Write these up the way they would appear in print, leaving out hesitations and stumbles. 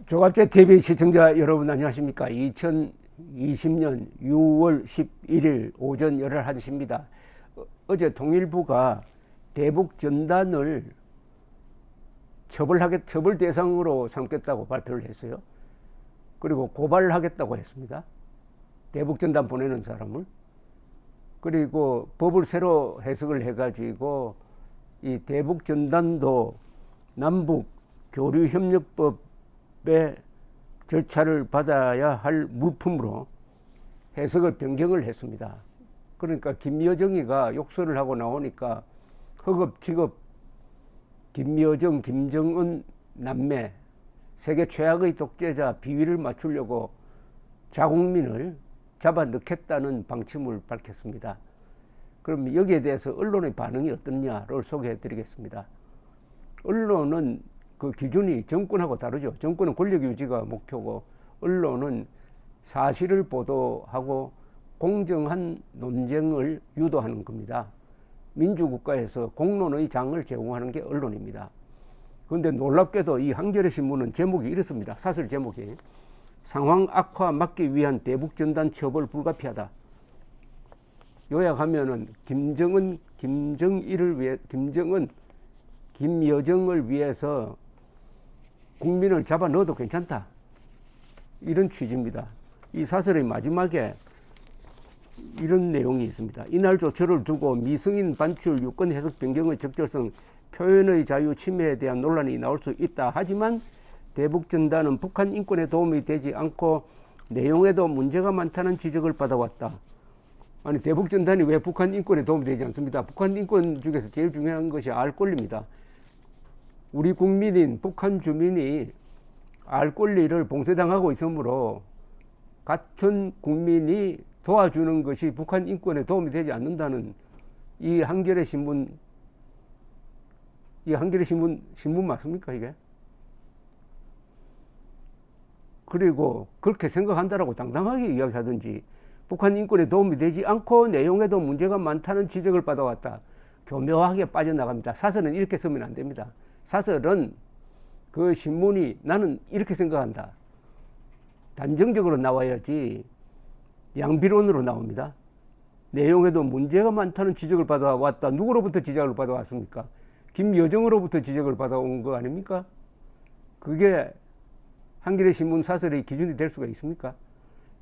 조갑제 TV 시청자 여러분 안녕하십니까. 2020년 6월 11일 오전 11시입니다. 어제 통일부가 대북 전단을 처벌 대상으로 삼겠다고 발표를 했어요. 그리고 고발을 하겠다고 했습니다. 대북 전단 보내는 사람을. 그리고 법을 새로 해석을 해가지고 이 대북 전단도 남북 교류협력법의 절차를 받아야 할 물품으로 해석을 변경을 했습니다. 그러니까 김여정이가 욕설을 하고 나오니까 허겁지겁 김여정, 김정은 남매 세계 최악의 독재자 비위를 맞추려고 자국민을 잡아 넣겠다는 방침을 밝혔습니다. 그럼 여기에 대해서 언론의 반응이 어떻냐를 소개해 드리겠습니다. 언론은 그 기준이 정권하고 다르죠. 정권은 권력 유지가 목표고 언론은 사실을 보도하고 공정한 논쟁을 유도하는 겁니다. 민주국가에서 공론의 장을 제공하는 게 언론입니다. 그런데 놀랍게도 이 한겨레 신문은 제목이 이렇습니다. 사설 제목이 상황 악화 막기 위한 대북 전단 처벌 불가피하다. 요약하면은 김여정을 위해서 국민을 잡아 넣어도 괜찮다. 이런 취지입니다. 이 사설의 마지막에 이런 내용이 있습니다. 이날 조처를 두고 미승인 반출 유권 해석 변경의 적절성, 표현의 자유 침해에 대한 논란이 나올 수 있다. 하지만 대북 전단은 북한 인권에 도움이 되지 않고 내용에도 문제가 많다는 지적을 받아왔다. 아니, 대북 전단이 왜 북한 인권에 도움이 되지 않습니다. 북한 인권 중에서 제일 중요한 것이 알 권리입니다. 우리 국민인 북한 주민이 알 권리를 봉쇄당하고 있으므로 같은 국민이 도와주는 것이 북한 인권에 도움이 되지 않는다는 이 한겨레 신문 맞습니까, 이게? 그리고 그렇게 생각한다라고 당당하게 이야기하든지 북한 인권에 도움이 되지 않고 내용에도 문제가 많다는 지적을 받아왔다. 교묘하게 빠져나갑니다. 사설은 이렇게 쓰면 안 됩니다. 사설은 그 신문이 나는 이렇게 생각한다. 단정적으로 나와야지 양비론으로 나옵니다. 내용에도 문제가 많다는 지적을 받아왔다. 누구로부터 지적을 받아왔습니까? 김여정으로부터 지적을 받아온 거 아닙니까? 그게 한겨레 신문 사설의 기준이 될 수가 있습니까?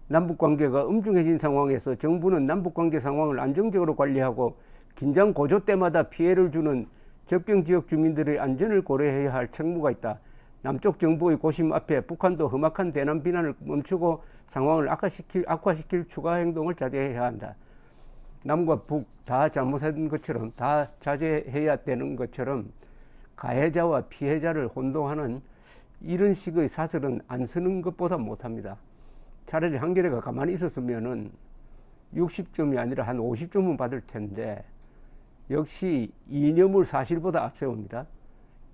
남북관계가 엄중해진 상황에서 정부는 남북관계 상황을 안정적으로 관리하고 긴장 고조 때마다 피해를 주는 접경지역 주민들의 안전을 고려해야 할 책무가 있다. 남쪽 정부의 고심 앞에 북한도 험악한 대남 비난을 멈추고 상황을 악화시킬 추가 행동을 자제해야 한다. 남과 북 다 잘못한 것처럼, 다 자제해야 되는 것처럼 가해자와 피해자를 혼동하는 이런 식의 사설은 안 쓰는 것보다 못합니다. 차라리 한겨레가 가만히 있었으면은 60점이 아니라 한 50점은 받을 텐데, 역시 이념을 사실보다 앞세웁니다.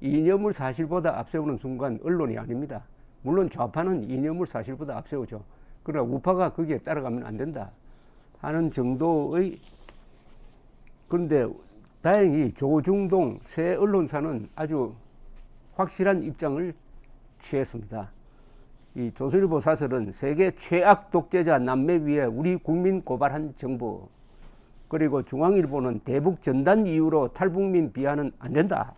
이념을 사실보다 앞세우는 순간 언론이 아닙니다. 물론 좌파는 이념을 사실보다 앞세우죠. 그러나 우파가 거기에 따라가면 안 된다 하는 정도의. 그런데 다행히 조중동 새 언론사는 아주 확실한 입장을 취했습니다. 이 조선일보 사설은 세계 최악 독재자 남매 위에 우리 국민 고발한 정부, 그리고 중앙일보는 대북 전단 이유로 탈북민 비하는 안 된다.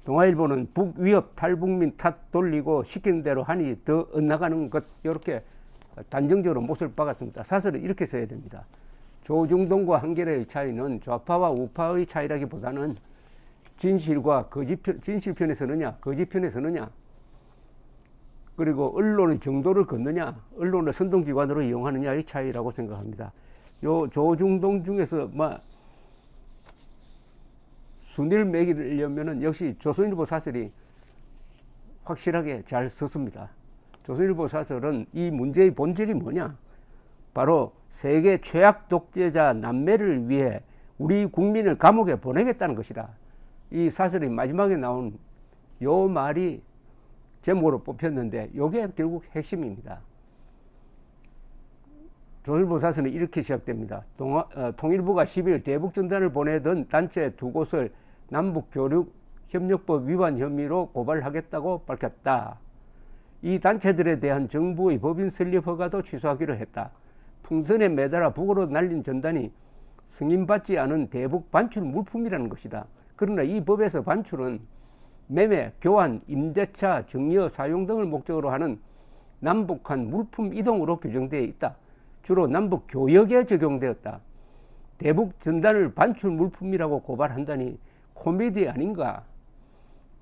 동아일보는 북위협 탈북민 탓 돌리고 시키는 대로 하니 더 엇나가는 것, 이렇게 단정적으로 못을 박았습니다. 사설은 이렇게 써야 됩니다. 조중동과 한겨레의 차이는 좌파와 우파의 차이라기보다는 진실과 진실 편에 서느냐, 거짓 편에 서느냐, 그리고 언론의 정도를 걷느냐, 언론을 선동기관으로 이용하느냐의 차이라고 생각합니다. 요 조중동 중에서 순위를 매기려면은 역시 조선일보 사설이 확실하게 잘 썼습니다. 조선일보 사설은 이 문제의 본질이 뭐냐? 바로 세계 최악 독재자 남매를 위해 우리 국민을 감옥에 보내겠다는 것이다. 이 사설의 마지막에 나온 요 말이 제목으로 뽑혔는데 요게 결국 핵심입니다. 조선일보 사설은 이렇게 시작됩니다. 통일부가 10일 대북 전단을 보내던 단체 두 곳을 남북교류협력법 위반 혐의로 고발하겠다고 밝혔다. 이 단체들에 대한 정부의 법인 설립 허가도 취소하기로 했다. 풍선에 매달아 북으로 날린 전단이 승인받지 않은 대북 반출 물품이라는 것이다. 그러나 이 법에서 반출은 매매, 교환, 임대차, 증여, 사용 등을 목적으로 하는 남북한 물품 이동으로 규정되어 있다. 주로 남북 교역에 적용되었다. 대북 전단을 반출 물품이라고 고발한다니 코미디 아닌가?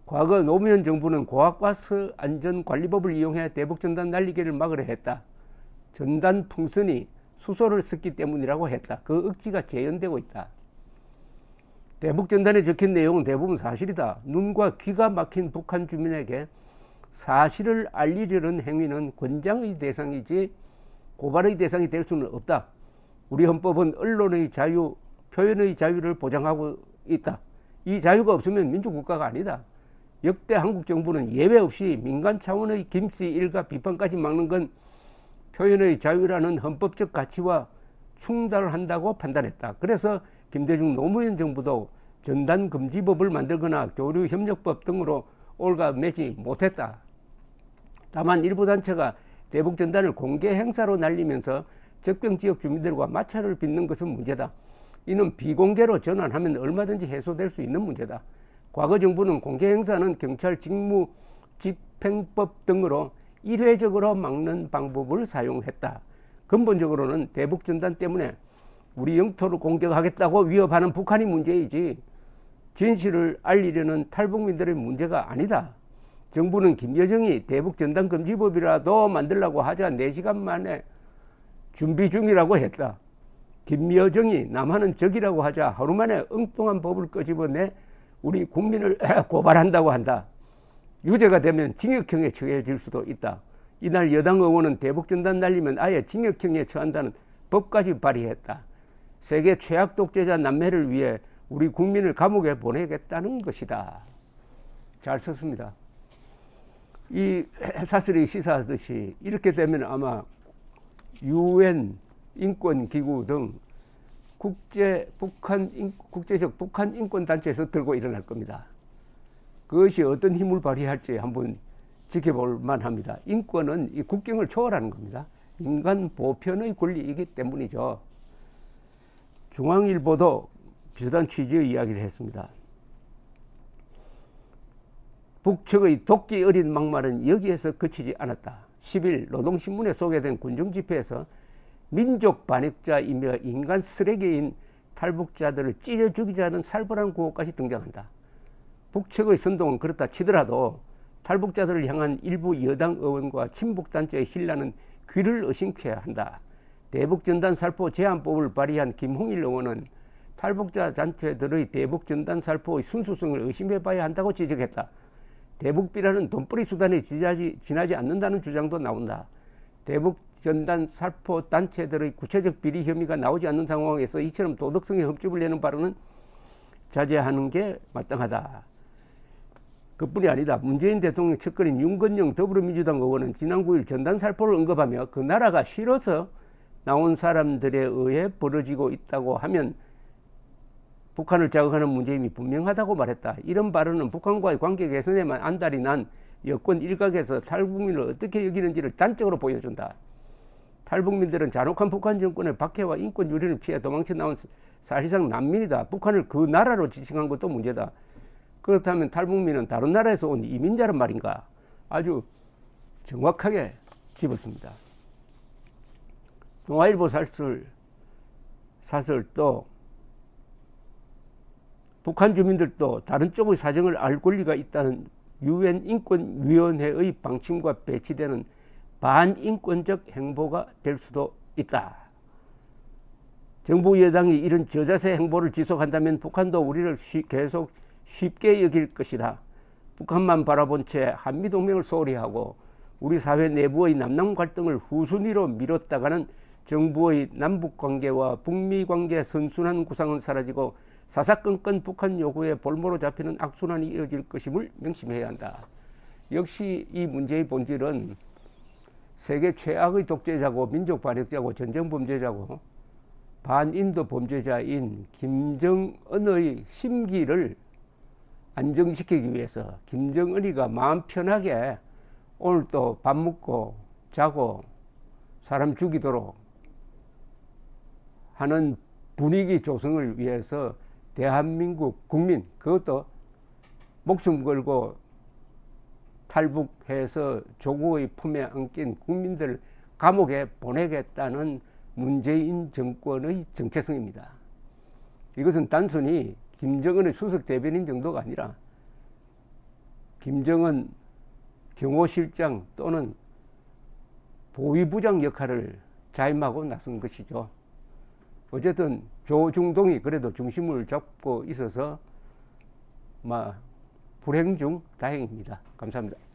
과거 노무현 정부는 고압가스안전관리법을 이용해 대북 전단 날리기를 막으려 했다. 전단 풍선이 수소를 섞기 때문이라고 했다. 그 억지가 재현되고 있다. 대북 전단에 적힌 내용은 대부분 사실이다. 눈과 귀가 막힌 북한 주민에게 사실을 알리려는 행위는 권장의 대상이지 고발의 대상이 될 수는 없다. 우리 헌법은 언론의 자유, 표현의 자유를 보장하고 있다. 이 자유가 없으면 민주국가가 아니다. 역대 한국 정부는 예외 없이 민간 차원의 김씨 일가 비판까지 막는 건 표현의 자유라는 헌법적 가치와 충돌한다고 판단했다. 그래서 김대중 노무현 정부도 전단금지법을 만들거나 교류협력법 등으로 올가매지 못했다. 다만 일부 단체가 대북 전단을 공개 행사로 날리면서 접경지역 주민들과 마찰을 빚는 것은 문제다. 이는 비공개로 전환하면 얼마든지 해소될 수 있는 문제다. 과거 정부는 공개 행사는 경찰 직무집행법 등으로 일회적으로 막는 방법을 사용했다. 근본적으로는 대북 전단 때문에 우리 영토를 공격하겠다고 위협하는 북한이 문제이지 진실을 알리려는 탈북민들의 문제가 아니다. 정부는 김여정이 대북 전단 금지법이라도 만들라고 하자 4시간 만에 준비 중이라고 했다. 김여정이 남한은 적이라고 하자 하루 만에 엉뚱한 법을 끄집어내 우리 국민을 고발한다고 한다. 유죄가 되면 징역형에 처해질 수도 있다. 이날 여당 의원은 대북 전단 날리면 아예 징역형에 처한다는 법까지 발의했다. 세계 최악 독재자 남매를 위해 우리 국민을 감옥에 보내겠다는 것이다. 잘 썼습니다. 이 사설이 시사하듯이 이렇게 되면 아마 UN 인권기구 등 국제적 북한 인권단체에서 들고 일어날 겁니다. 그것이 어떤 힘을 발휘할지 한번 지켜볼 만합니다. 인권은 이 국경을 초월하는 겁니다. 인간 보편의 권리이기 때문이죠. 중앙일보도 비슷한 취지의 이야기를 했습니다. 북측의 도끼 어린 막말은 여기에서 그치지 않았다. 10일 노동신문에 소개된 군중집회에서 민족 반역자이며 인간 쓰레기인 탈북자들을 찢어 죽이자는 살벌한 구호까지 등장한다. 북측의 선동은 그렇다 치더라도 탈북자들을 향한 일부 여당 의원과 친북단체의 힐라는 귀를 의심케 한다. 대북전단 살포 제한법을 발의한 김홍일 의원은 탈북자 단체들의 대북전단 살포의 순수성을 의심해봐야 한다고 지적했다. 대북비라는 돈벌이 수단에 지나지 않는다는 주장도 나온다. 대북전단 살포 단체들의 구체적 비리 혐의가 나오지 않는 상황에서 이처럼 도덕성의 흠집을 내는 발언은 자제하는 게 마땅하다. 그뿐이 아니다. 문재인 대통령 측근인 윤건영 더불어민주당 의원은 지난 9일 전단 살포를 언급하며 그 나라가 싫어서 나온 사람들에 의해 벌어지고 있다고 하면 북한을 자극하는 문제임이 분명하다고 말했다. 이런 발언은 북한과의 관계 개선에만 안달이 난 여권 일각에서 탈북민을 어떻게 여기는지를 단적으로 보여준다. 탈북민들은 잔혹한 북한 정권의 박해와 인권 유린을 피해 도망쳐 나온 사실상 난민이다. 북한을 그 나라로 지칭한 것도 문제다. 그렇다면 탈북민은 다른 나라에서 온 이민자란 말인가? 아주 정확하게 집었습니다. 동아일보 사설도 북한 주민들도 다른 쪽의 사정을 알 권리가 있다는 UN 인권위원회의 방침과 배치되는 반인권적 행보가 될 수도 있다. 정부 여당이 이런 저자세 행보를 지속한다면 북한도 우리를 계속 쉽게 여길 것이다. 북한만 바라본 채 한미동맹을 소홀히 하고 우리 사회 내부의 남남 갈등을 후순위로 미뤘다가는 정부의 남북관계와 북미관계 선순환 구상은 사라지고 사사건건 북한 요구에 볼모로 잡히는 악순환이 이어질 것임을 명심해야 한다. 역시 이 문제의 본질은 세계 최악의 독재자고 민족 반역자고 전쟁 범죄자고 반인도 범죄자인 김정은의 심기를 안정시키기 위해서 김정은이가 마음 편하게 오늘 또 밥 먹고 자고 사람 죽이도록 하는 분위기 조성을 위해서 대한민국 국민, 그것도 목숨 걸고 탈북해서 조국의 품에 안긴 국민들 감옥에 보내겠다는 문재인 정권의 정체성입니다. 이것은 단순히 김정은의 수석 대변인 정도가 아니라 김정은 경호실장 또는 보위부장 역할을 자임하고 나선 것이죠. 어쨌든 조중동이 그래도 중심을 잡고 있어서 불행 중 다행입니다. 감사합니다.